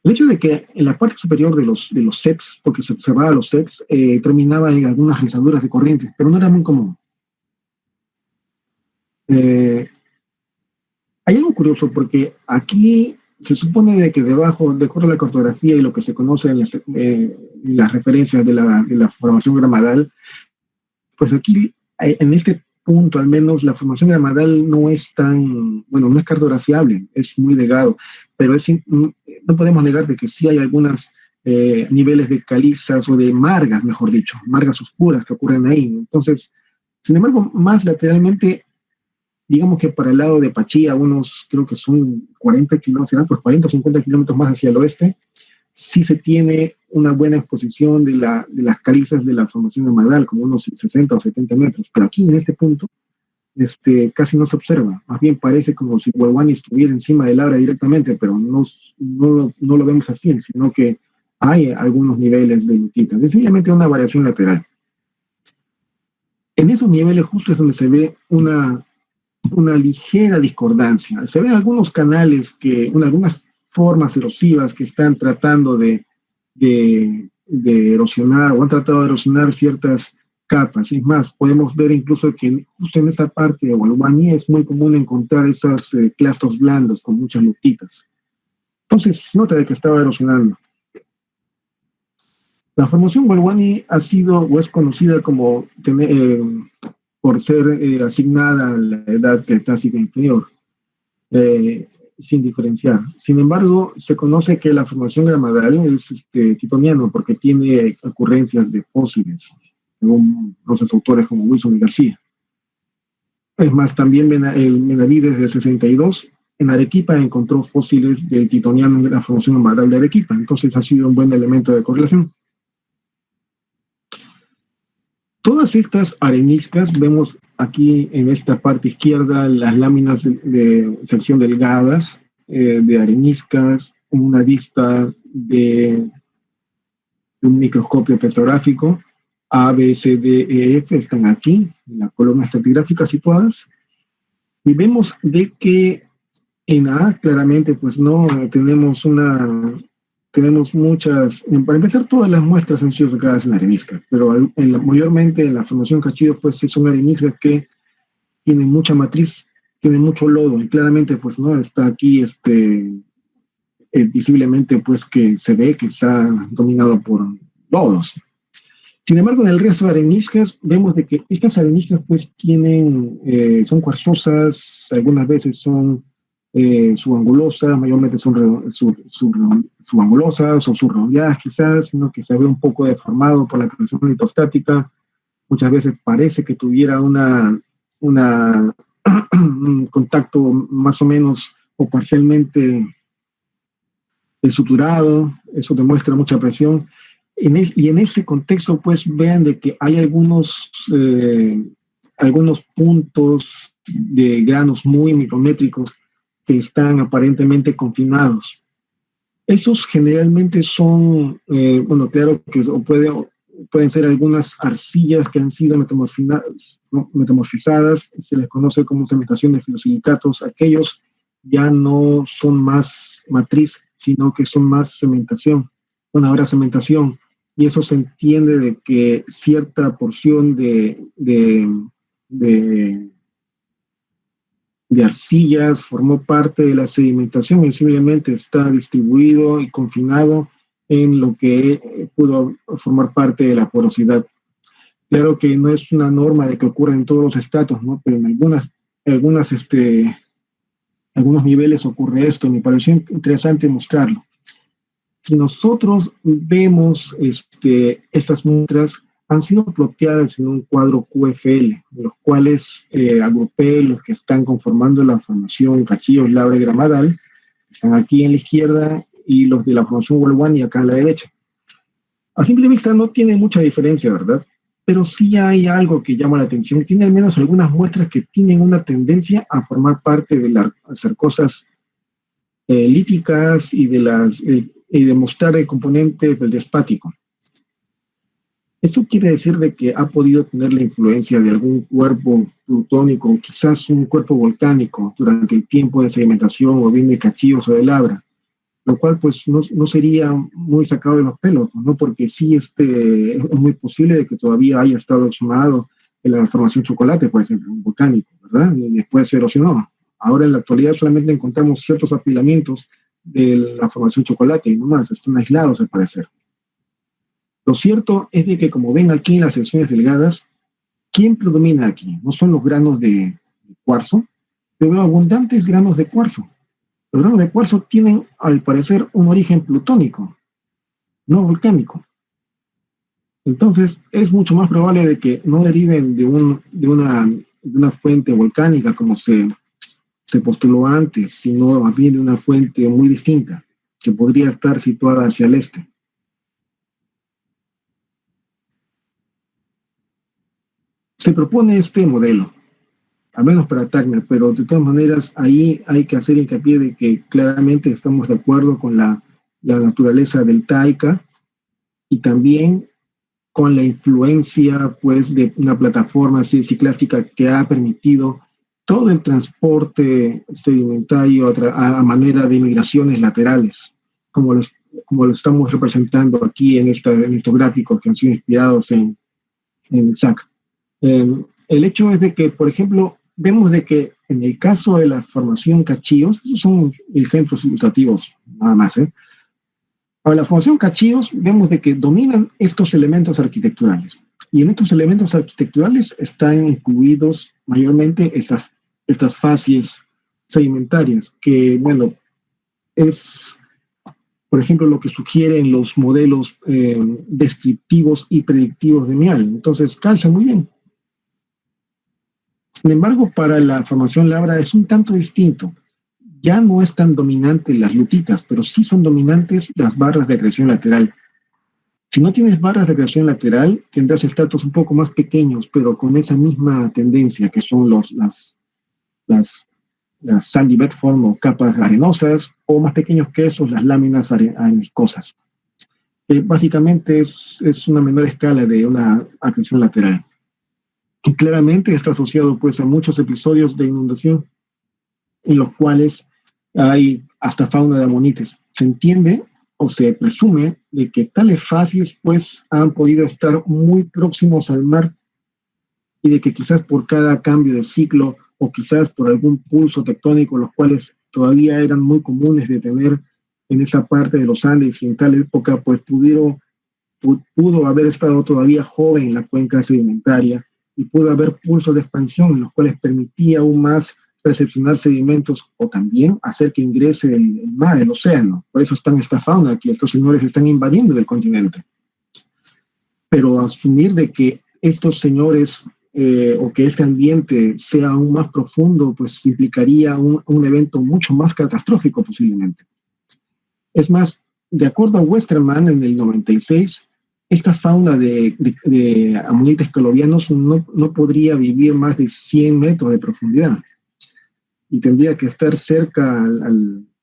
El hecho de que en la parte superior de los sets, porque se observaba los sets, terminaba en algunas rizaduras de corrientes, pero no era muy común. Hay algo curioso porque aquí se supone de que debajo, de acuerdo a la cartografía y lo que se conoce en las referencias de la formación gramadal, pues aquí, en este punto al menos, la formación gramadal no es tan, bueno, no es cartografiable, es muy delgado, pero no podemos negar de que sí hay algunos niveles de calizas o de margas, mejor dicho, margas oscuras que ocurren ahí. Entonces, sin embargo, más lateralmente, digamos que para el lado de Pachía, unos creo que son 40 kilómetros, serán pues 40 o 50 kilómetros más hacia el oeste, sí se tiene una buena exposición de las calizas de la formación gramadal, como unos 60 o 70 metros, pero aquí en este punto casi no se observa, más bien parece como si Huelguani estuviera encima del Abra directamente, pero no lo vemos así, sino que hay algunos niveles de lutita, es simplemente una variación lateral. En esos niveles justo es donde se ve una ligera discordancia. Se ven algunos canales, algunas formas erosivas que están tratando de erosionar o han tratado de erosionar ciertas capas. Es más, podemos ver incluso que justo en esta parte de Huelguani es muy común encontrar esos clastos blandos con muchas lutitas. Entonces, nota de que estaba erosionando. La formación Huelguani ha sido o es conocida como por ser asignada a la edad cretácica inferior, sin diferenciar. Sin embargo, se conoce que la formación gramadal es titoniano porque tiene ocurrencias de fósiles, según los autores como Wilson y García. Es más, también el Benavides del 62 en Arequipa encontró fósiles del titoniano en la formación gramadal de Arequipa, entonces ha sido un buen elemento de correlación. Todas estas areniscas, vemos aquí en esta parte izquierda las láminas de sección delgadas de areniscas en una vista de un microscopio petrográfico. A, B, C, D, E, F están aquí, en la columna estratigráfica situadas. Y vemos de que en A claramente pues no tenemos muchas, para empezar, todas las muestras han sido sacadas en areniscas, pero mayormente en la formación Cachillos, pues son areniscas que tienen mucha matriz, tienen mucho lodo, y claramente, pues, no está aquí, visiblemente, pues, que se ve que está dominado por lodos. Sin embargo, en el resto de areniscas, vemos de que estas areniscas, pues, son cuarzosas, algunas veces son subangulosas, mayormente son subangulosas o subredondeadas quizás, sino que se ve un poco deformado por la presión litostática. Muchas veces parece que tuviera un contacto más o menos o parcialmente suturado, eso demuestra mucha presión. Y en ese contexto, pues, vean de que hay algunos puntos de granos muy micrométricos que están aparentemente confinados. Esos generalmente son, bueno, claro que pueden ser algunas arcillas que han sido metamorfizadas, se les conoce como cementación de filosilicatos. Aquellos ya no son más matriz, sino que son más cementación. Bueno, ahora cementación, y eso se entiende de que cierta porción de arcillas formó parte de la sedimentación y simplemente está distribuido y confinado en lo que pudo formar parte de la porosidad. Claro que no es una norma de que ocurra en todos los estratos, ¿no? Pero en algunos niveles ocurre esto, me pareció interesante mostrarlo. Si nosotros vemos estas muestras, han sido ploteadas en un cuadro QFL, en los cuales agrupé los que están conformando la formación Cachillos, Labra y Gramadal, están aquí en la izquierda, y los de la formación Huelguani acá a la derecha. A simple vista no tiene mucha diferencia, ¿verdad? pero sí hay algo que llama la atención. Tiene al menos algunas muestras que tienen una tendencia a formar parte de las arcosas líticas y de mostrar el componente feldespático. Eso quiere decir de que ha podido tener la influencia de algún cuerpo plutónico, quizás un cuerpo volcánico durante el tiempo de sedimentación o bien de cachillos o de labra, lo cual pues no sería muy sacado de los pelos, ¿no? Porque sí es muy posible de que todavía haya estado exhumado en la formación chocolate, por ejemplo, un volcánico, ¿verdad? Y después se erosionó. Ahora en la actualidad solamente encontramos ciertos apilamientos de la formación chocolate y nomás, están aislados al parecer. Lo cierto es de que, como ven aquí en las secciones delgadas, ¿quién predomina aquí? No son los granos de cuarzo, pero abundantes granos de cuarzo. Los granos de cuarzo tienen, al parecer, un origen plutónico, no volcánico. Entonces, es mucho más probable de que no deriven de una fuente volcánica, como se postuló antes, sino más bien de una fuente muy distinta, que podría estar situada hacia el este. Se propone este modelo, al menos para Tacna, pero de todas maneras ahí hay que hacer hincapié de que claramente estamos de acuerdo con la naturaleza del Taika y también con la influencia pues de una plataforma ciclástica que ha permitido todo el transporte sedimentario a manera de migraciones laterales, como como lo estamos representando aquí en estos gráficos que han sido inspirados en SAC. El hecho es de que, por ejemplo, vemos de que en el caso de la formación Cachillos, esos son ejemplos ilustrativos nada más, ¿eh? Para la formación Cachillos vemos de que dominan estos elementos arquitecturales. Y en estos elementos arquitecturales están incluidos mayormente estas facies sedimentarias, que, bueno, es, por ejemplo, lo que sugieren los modelos descriptivos y predictivos de Mial. Entonces, calza muy bien. Sin embargo, para la formación labra es un tanto distinto. Ya no es tan dominante las lutitas, pero sí son dominantes las barras de acreción lateral. Si no tienes barras de acreción lateral, tendrás estratos un poco más pequeños, pero con esa misma tendencia que son las, las sandy bedform o capas arenosas, o más pequeños que esos, las láminas areniscosas. Básicamente es una menor escala de una acreción lateral. Y claramente está asociado pues a muchos episodios de inundación en los cuales hay hasta fauna de amonites. Se entiende o se presume de que tales facies pues han podido estar muy próximos al mar y de que quizás por cada cambio de ciclo o quizás por algún pulso tectónico, los cuales todavía eran muy comunes de tener en esa parte de los Andes y en tal época pues pudo haber estado todavía joven en la cuenca sedimentaria y pudo haber pulsos de expansión en los cuales permitía aún más recepcionar sedimentos o también hacer que ingrese el mar, el océano. Por eso están esta fauna que estos señores están invadiendo el continente. Pero asumir de que estos señores o que este ambiente sea aún más profundo, pues implicaría un evento mucho más catastrófico posiblemente. Es más, de acuerdo a Westermann en el 96, esta fauna de amonites calovianos no podría vivir más de 100 metros de profundidad y tendría que estar cerca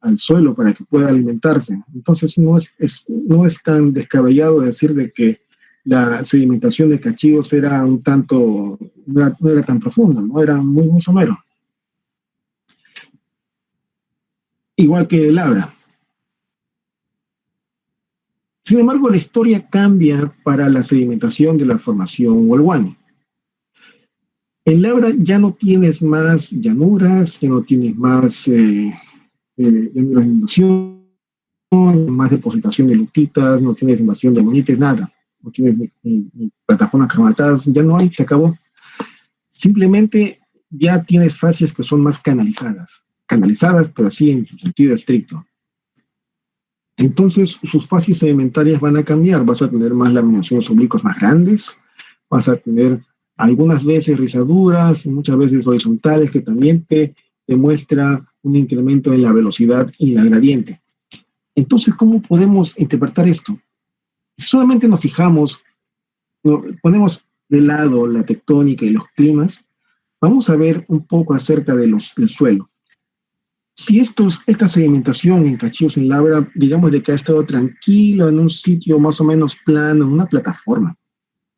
al suelo para que pueda alimentarse. Entonces no es tan descabellado decir de que la sedimentación de Cachillos era un tanto, no era tan profunda, ¿no? Era muy somero. Igual que el Labra. Sin embargo, la historia cambia para la sedimentación de la formación Wolwani. En Labra ya no tienes más llanuras, ya no tienes más llanuras de inundación, más depositación de lutitas, no tienes invasión de amonites, nada. No tienes ni plataformas carbonatadas, ya no hay, se acabó. Simplemente ya tienes facies que son más canalizadas, pero así en su sentido estricto. Entonces, sus facies sedimentarias van a cambiar, vas a tener más laminaciones oblicuas más grandes, vas a tener algunas veces rizaduras, muchas veces horizontales, que también te demuestra un incremento en la velocidad y la gradiente. Entonces, ¿cómo podemos interpretar esto? Si solamente nos fijamos, ponemos de lado la tectónica y los climas, vamos a ver un poco acerca del suelo. Si esta sedimentación en cachillos en labra, digamos de que ha estado tranquilo en un sitio más o menos plano, en una plataforma,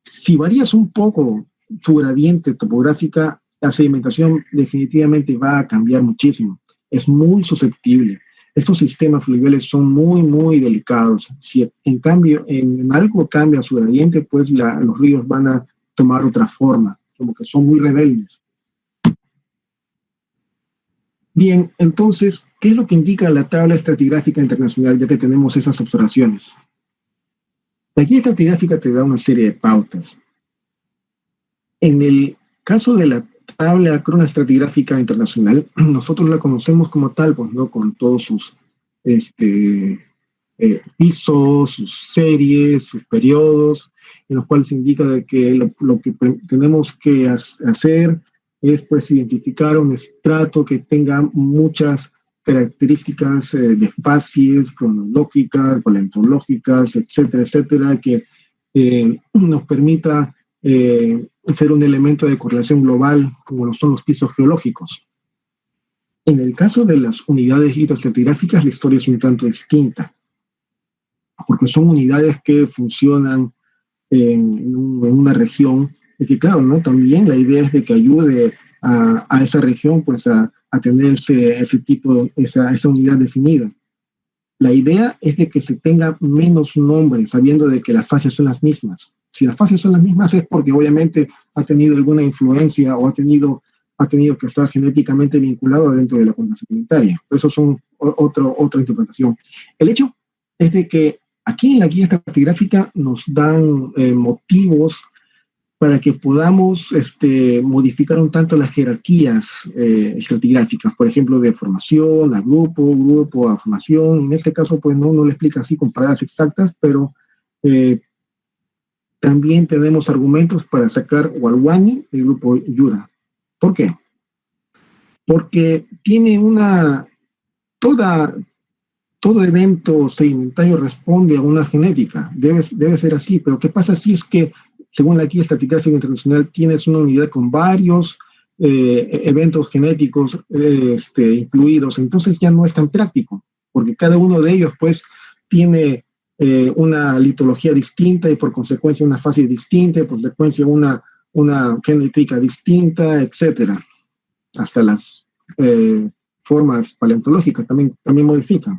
si varías un poco su gradiente topográfica, la sedimentación definitivamente va a cambiar muchísimo. Es muy susceptible. Estos sistemas fluviales son muy, muy delicados. Si en cambio en algo cambia su gradiente, pues los ríos van a tomar otra forma, como que son muy rebeldes. Bien, entonces, ¿qué es lo que indica la tabla estratigráfica internacional, ya que tenemos esas observaciones? La guía estratigráfica te da una serie de pautas. En el caso de la tabla cronoestratigráfica internacional, nosotros la conocemos como tal, pues, ¿no? Con todos sus pisos, sus series, sus periodos, en los cuales se indica de que lo que tenemos que hacer es pues identificar un estrato que tenga muchas características de fases cronológicas, paleontológicas, etcétera, etcétera, que nos permita ser un elemento de correlación global como lo son los pisos geológicos. En el caso de las unidades hidroestratigráficas, la historia es un tanto distinta, porque son unidades que funcionan en una región, y que claro, ¿no? También la idea es de que ayude a esa región pues a tener ese tipo, esa unidad definida. La idea es de que se tenga menos nombres, sabiendo de que las fases son las mismas. Si las fases son las mismas es porque obviamente ha tenido alguna influencia o ha tenido que estar genéticamente vinculado dentro de la condición alimentaria. Eso es otra interpretación. El hecho es de que aquí en la guía estratigráfica nos dan motivos para que podamos modificar un tanto las jerarquías estratigráficas, por ejemplo, de formación a grupo a formación. En este caso, pues no lo explica así con palabras exactas, pero también tenemos argumentos para sacar Walwani del grupo Yura. ¿Por qué? Porque tiene todo evento sedimentario responde a una genética, debe ser así, pero ¿qué pasa si es que, según la guía estratigráfica internacional, tienes una unidad con varios eventos genéticos incluidos? Entonces ya no es tan práctico, porque cada uno de ellos pues tiene una litología distinta y por consecuencia una fase distinta, y por consecuencia una genética distinta, etcétera. Hasta las formas paleontológicas también modifican.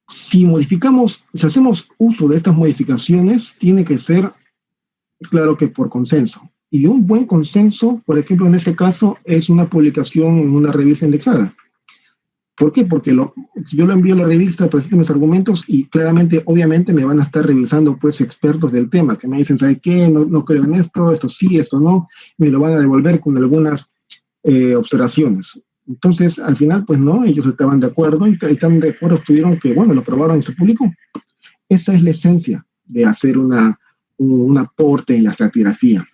Si hacemos uso de estas modificaciones, tiene que ser, claro que por consenso. Y un buen consenso, por ejemplo, en este caso, es una publicación en una revista indexada. ¿Por qué? Porque yo lo envío a la revista, presento mis argumentos y claramente, obviamente, me van a estar revisando pues expertos del tema, que me dicen, ¿sabe qué? No creo en esto sí, esto no, me lo van a devolver con algunas observaciones. Entonces, al final, pues no, ellos estaban de acuerdo y están de acuerdo, estuvieron que, bueno, lo aprobaron y se publicó. Esa es la esencia de hacer un aporte en la estratigrafía,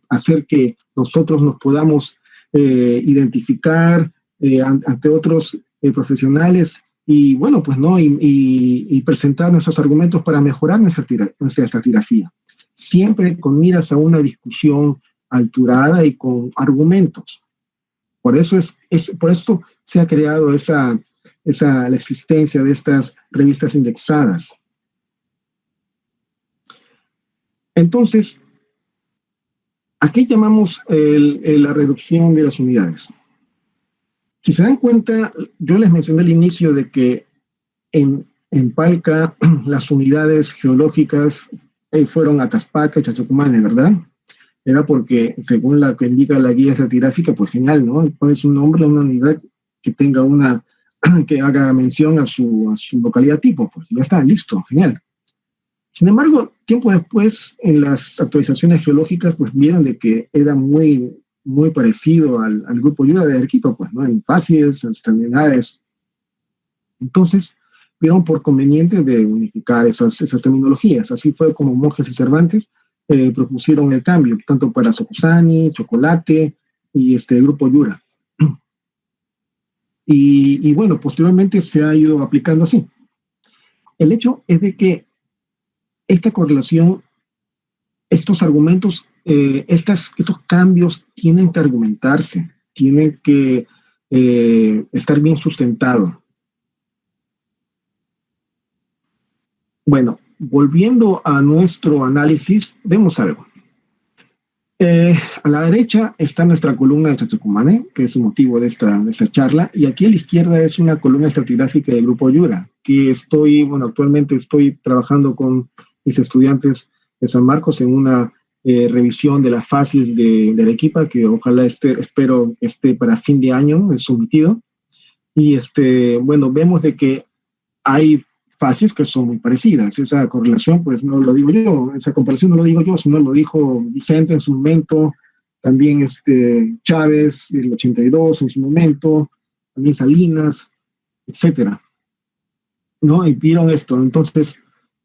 hacer que nosotros nos podamos identificar ante otros profesionales y, bueno, pues no, y presentar nuestros argumentos para mejorar nuestra estratigrafía, siempre con miras a una discusión alturada y con argumentos. Por eso por esto se ha creado la existencia de estas revistas indexadas. Entonces, ¿a qué llamamos la reducción de las unidades? Si se dan cuenta, yo les mencioné al inicio de que en Palca las unidades geológicas fueron Ataspaca y Chachacumanes, ¿verdad? Era porque, según la que indica la guía estratigráfica, pues genial, ¿no? Pones un nombre a una unidad que tenga que haga mención a su localidad tipo, pues ya está, listo, genial. Sin embargo, tiempo después, en las actualizaciones geológicas, pues vieron de que era muy, muy parecido al grupo Yura de Arequipa, pues, ¿no? En fases, en extremidades. Entonces, vieron por conveniente de unificar esas terminologías. Así fue como Monjes y Cervantes propusieron el cambio, tanto para Socusani, Chocolate y el grupo Yura. Y bueno, posteriormente se ha ido aplicando así. El hecho es de que esta correlación estos argumentos, estos cambios tienen que argumentarse, tienen que estar bien sustentados. Bueno, volviendo a nuestro análisis, vemos algo. A la derecha está nuestra columna de Chachacumane, que es el motivo de esta charla, y aquí a la izquierda es una columna estratigráfica del grupo Yura, que actualmente estoy trabajando con mis estudiantes de San Marcos en una revisión de las fases de Arequipa, que ojalá espero esté para fin de año sometido. Y vemos de que hay fases que son muy parecidas. Esa correlación, pues no lo digo yo, esa comparación no lo digo yo, sino lo dijo Vicente en su momento, también Chávez, el 82 en su momento, también Salinas, etcétera. ¿No? Y vieron esto, entonces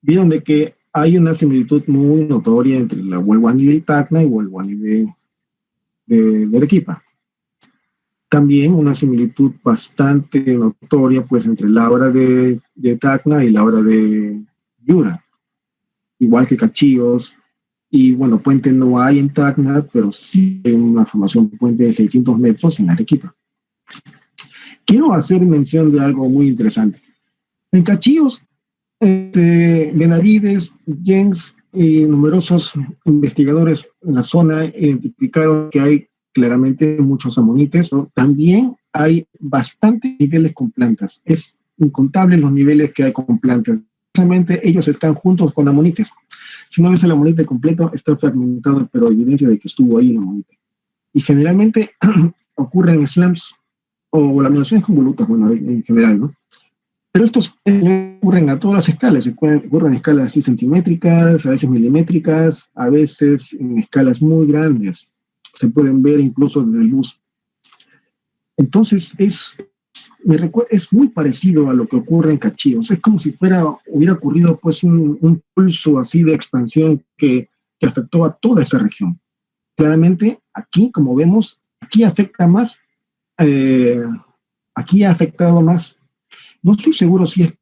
vieron de que hay una similitud muy notoria entre la Huelguani de Tacna y Huelguani de Arequipa. También una similitud bastante notoria pues entre la obra de Tacna y la obra de Yura, igual que Cachillos, y bueno, puente no hay en Tacna, pero sí hay una formación puente de 600 metros en Arequipa. Quiero hacer mención de algo muy interesante. En Cachillos, Benavides, Jens y numerosos investigadores en la zona identificaron que hay claramente muchos amonites, ¿no? También hay bastantes niveles con plantas. Es incontable los niveles que hay con plantas. Precisamente ellos están juntos con amonites. Si no ves el amonite completo, está fragmentado, pero evidencia de que estuvo ahí el amonite. Y generalmente ocurren en slams o laminaciones convolutas, bueno, en general, ¿no? Pero estos ocurren a todas las escalas, ocurren en escalas así centimétricas, a veces milimétricas, a veces en escalas muy grandes. Se pueden ver incluso desde el bus. Entonces es muy parecido a lo que ocurre en Cachillos. Es como si hubiera ocurrido pues un pulso así de expansión que afectó a toda esa región. Claramente aquí, como vemos, aquí afecta más, aquí ha afectado más. No estoy seguro si es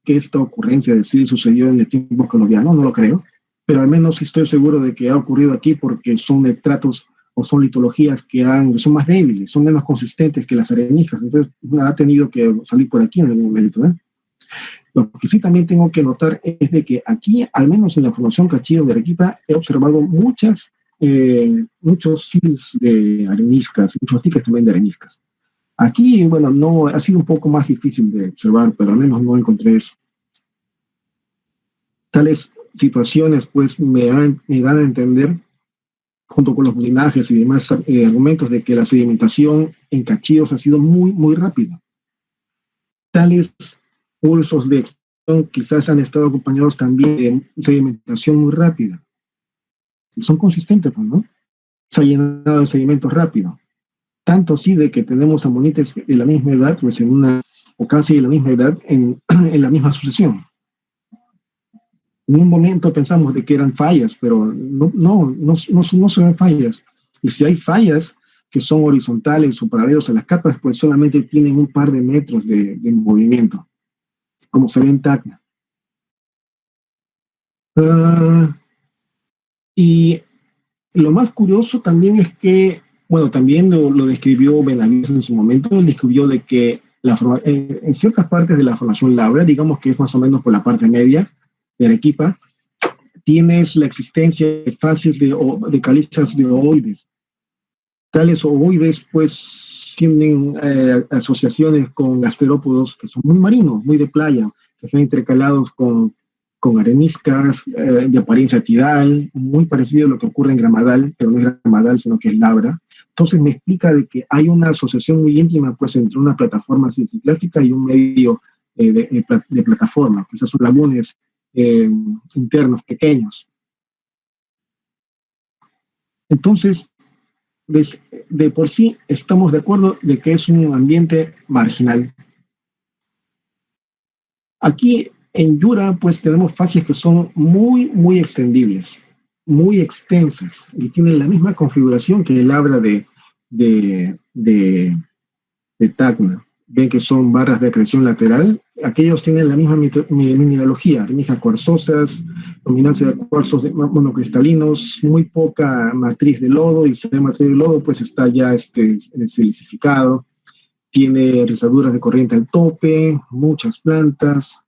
que esta ocurrencia de Sil sucedió en el tiempo colombiano, no lo creo, pero al menos estoy seguro de que ha ocurrido aquí porque son estratos o son litologías que son más débiles, son menos consistentes que las areniscas, entonces ha tenido que salir por aquí en algún momento. Lo que sí también tengo que notar es de que aquí, al menos en la formación Cachillos de Arequipa, he observado muchos sils de areniscas, muchos diques también de areniscas. Aquí, bueno, no ha sido un poco más difícil de observar, pero al menos no encontré eso. Tales situaciones, pues, me dan a entender, junto con los linajes y demás argumentos, de que la sedimentación en Cachillos ha sido muy, muy rápida. Tales pulsos de expansión quizás han estado acompañados también de sedimentación muy rápida. Y son consistentes, pues, ¿no? Se ha llenado de sedimentos rápido. Tanto así de que tenemos amonites de la misma edad, pues o casi de la misma edad, en la misma sucesión. En un momento pensamos de que eran fallas, pero no son fallas. Y si hay fallas que son horizontales o paralelos a las capas, pues solamente tienen un par de metros de movimiento, como se ve en Tacna. Y lo más curioso también es que, bueno, también lo describió Benavides en su momento, él describió de que en ciertas partes de la formación Laura, digamos que es más o menos por la parte media de Arequipa, tienes la existencia de fases de calizas de ovoides. Tales ovoides, pues, tienen asociaciones con gasterópodos que son muy marinos, muy de playa, que están intercalados con areniscas de apariencia tidal, muy parecido a lo que ocurre en Gramadal, pero no es Gramadal, sino que es Labra. Entonces me explica de que hay una asociación muy íntima pues, entre una plataforma siliciplástica y un medio de plataforma, que esos son lagunes internos pequeños. Entonces, de por sí estamos de acuerdo de que es un ambiente marginal. Aquí en Yura, pues tenemos facies que son muy, muy extendibles, muy extensas, y tienen la misma configuración que el Labra de Tacna. ven que son barras de acreción lateral. Aquellos tienen la misma mineralogía, areniscas cuarzosas, dominancia de cuarzos monocristalinos, muy poca matriz de lodo, y si hay matriz de lodo, pues está ya silicificado. Tiene rizaduras de corriente al tope, muchas plantas.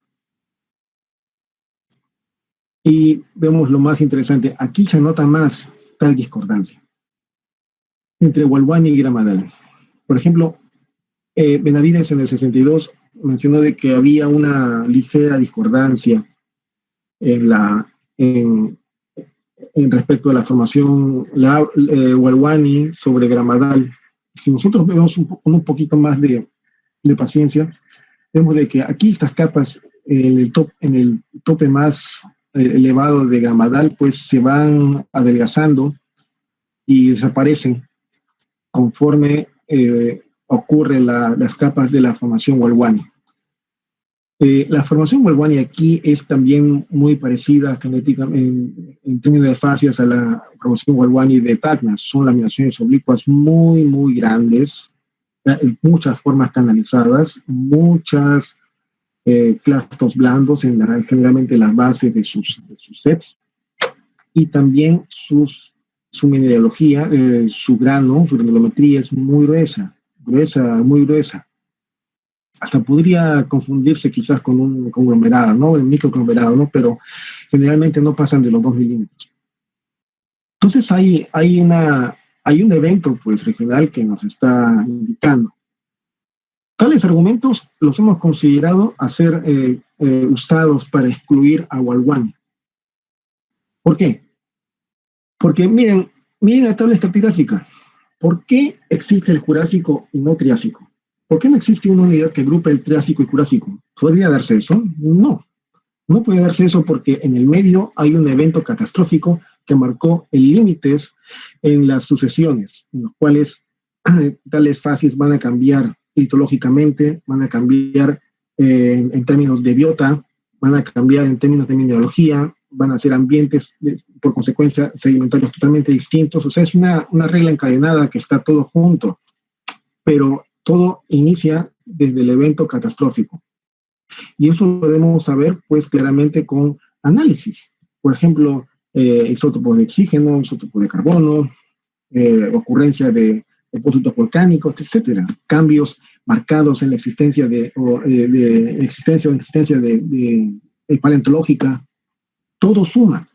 Y vemos lo más interesante, aquí se nota más tal discordancia entre Walwani y Gramadal. Por ejemplo, Benavides en el 62 mencionó de que había una ligera discordancia en respecto a la formación Walwani sobre Gramadal. Si nosotros vemos un poquito más de paciencia, vemos de que aquí estas capas en el tope más elevado de Gramadal, pues se van adelgazando y desaparecen conforme ocurren las capas de la formación Walwani. La formación Walwani aquí es también muy parecida genéticamente en términos de fascias a la formación Walwani de Tacna. Son laminaciones oblicuas muy, muy grandes, muchas formas canalizadas, muchas clastos blandos generalmente las bases de sus sets, y también su mineralogía, su granulometría es muy gruesa, muy gruesa. Hasta podría confundirse quizás con un conglomerado, ¿no? El microconglomerado, ¿no? Pero generalmente no pasan de los 2 milímetros. Entonces hay un evento pues regional que nos está indicando. Tales argumentos los hemos considerado a ser usados para excluir a Walwani. ¿Por qué? Porque miren la tabla estratigráfica. ¿Por qué existe el Jurásico y no Triásico? ¿Por qué no existe una unidad que agrupe el Triásico y Jurásico? ¿Podría darse eso? No. No puede darse eso porque en el medio hay un evento catastrófico que marcó límites en las sucesiones, en los cuales tales fases van a cambiar litológicamente, van a cambiar en términos de biota, van a cambiar en términos de mineralogía, van a ser ambientes, por consecuencia, sedimentarios totalmente distintos. O sea, es una regla encadenada que está todo junto, pero todo inicia desde el evento catastrófico. Y eso lo podemos saber, pues, claramente con análisis. Por ejemplo, isótopos de oxígeno, isótopos de carbono, ocurrencia de depósitos volcánicos, etcétera. Cambios marcados en la existencia paleontológica. Todo suma.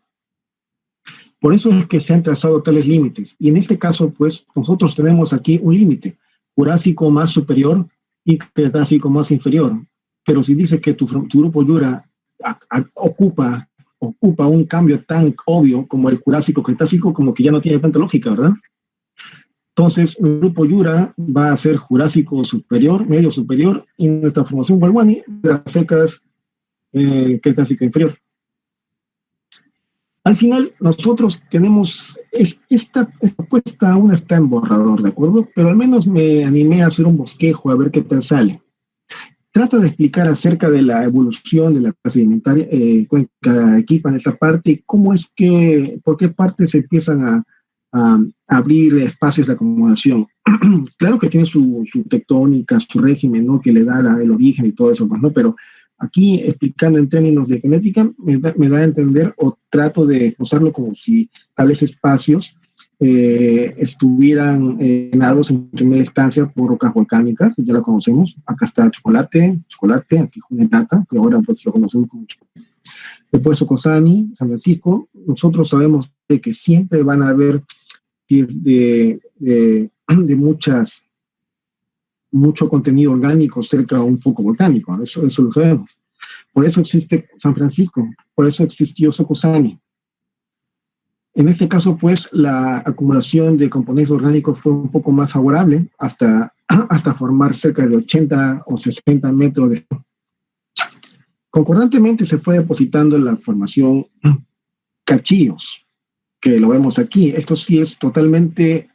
Por eso es que se han trazado tales límites. Y en este caso, pues, nosotros tenemos aquí un límite: Jurásico más superior y Cretácico más inferior. Pero si dices que tu grupo Jura ocupa un cambio tan obvio como el Jurásico-Cretácico, como que ya no tiene tanta lógica, ¿verdad? Entonces, el grupo Jura va a ser Jurásico superior, medio superior, y nuestra formación Walwani de las secas Cretácico inferior. Al final, nosotros tenemos, esta puesta aún está en borrador, ¿de acuerdo? Pero al menos me animé a hacer un bosquejo a ver qué tal sale. Trata de explicar acerca de la evolución de la sedimentaria Cuenca Arequipa en esta parte y cómo es que, por qué partes se empiezan a abrir espacios de acomodación. Claro que tiene su tectónica, su régimen, ¿no? Que le da el origen y todo eso, pues, ¿no? Pero aquí, explicando en términos de genética, me da a entender, o trato de usarlo como si tales espacios estuvieran llenados en primera instancia por rocas volcánicas, ya la conocemos. Acá está chocolate, aquí Junegrata, que ahora pues lo conocemos como chocolate. Después Socosani, San Francisco. Nosotros sabemos de que siempre van a haber de mucho contenido orgánico cerca de un foco volcánico, eso lo sabemos. Por eso existe San Francisco, por eso existió Socosani. En este caso, pues, la acumulación de componentes orgánicos fue un poco más favorable, hasta formar cerca de 80 o 60 metros de... Concordantemente se fue depositando en la formación Cachillos, que lo vemos aquí. Esto sí es totalmente,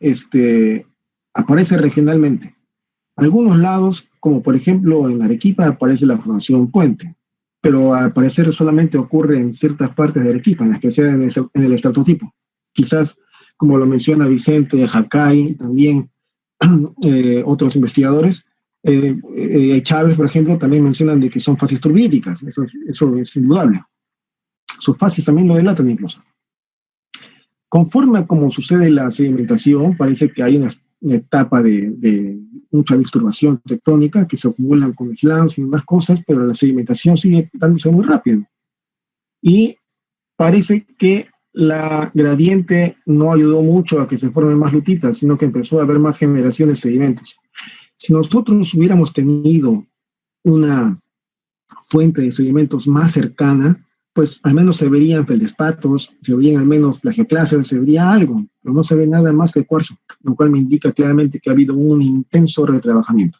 aparece regionalmente. Algunos lados, como por ejemplo en Arequipa, aparece la formación Puente, pero al parecer solamente ocurre en ciertas partes de Arequipa, en especial en el estratotipo. Quizás, como lo menciona Vicente, Jacay, también otros investigadores, Chávez, por ejemplo, también mencionan de que son fases turbídicas, eso es indudable. Sus fases también lo delatan incluso. Conforme a cómo sucede la sedimentación, parece que hay una etapa de mucha disturbación tectónica que se acumulan con slams y demás cosas, pero la sedimentación sigue dándose muy rápido. Y parece que la gradiente no ayudó mucho a que se formen más lutitas, sino que empezó a haber más generaciones de sedimentos. Si nosotros hubiéramos tenido una fuente de sedimentos más cercana, pues al menos se verían feldespatos, se verían al menos plagioclásers, se vería algo, pero no se ve nada más que cuarzo, lo cual me indica claramente que ha habido un intenso retrabajamiento.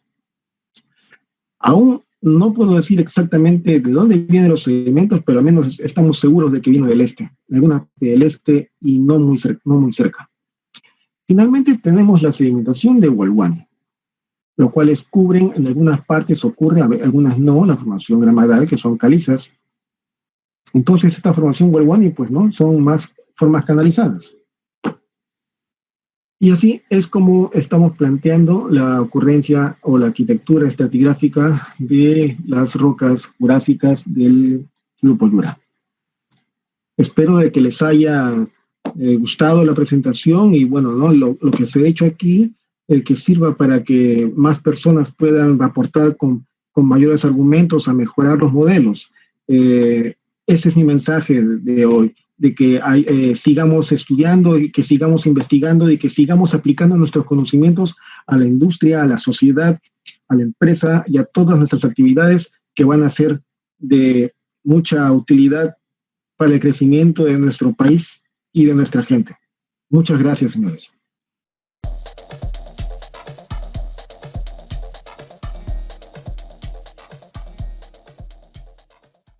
Aún no puedo decir exactamente de dónde vienen los sedimentos, pero al menos estamos seguros de que viene del este, de alguna parte del este y no muy cerca. Finalmente tenemos la sedimentación de Walwani, lo cual cubren, en algunas partes ocurre, algunas no, la formación gramadal, que son calizas. Entonces esta formación Walwani, pues no, son más formas canalizadas. Y así es como estamos planteando la ocurrencia o la arquitectura estratigráfica de las rocas jurásicas del Grupo Yura. Espero de que les haya gustado la presentación y bueno, ¿no? Lo que se ha hecho aquí, que sirva para que más personas puedan aportar con mayores argumentos a mejorar los modelos. Ese es mi mensaje de hoy, de que sigamos estudiando y que sigamos investigando y que sigamos aplicando nuestros conocimientos a la industria, a la sociedad, a la empresa y a todas nuestras actividades que van a ser de mucha utilidad para el crecimiento de nuestro país y de nuestra gente. Muchas gracias, señores.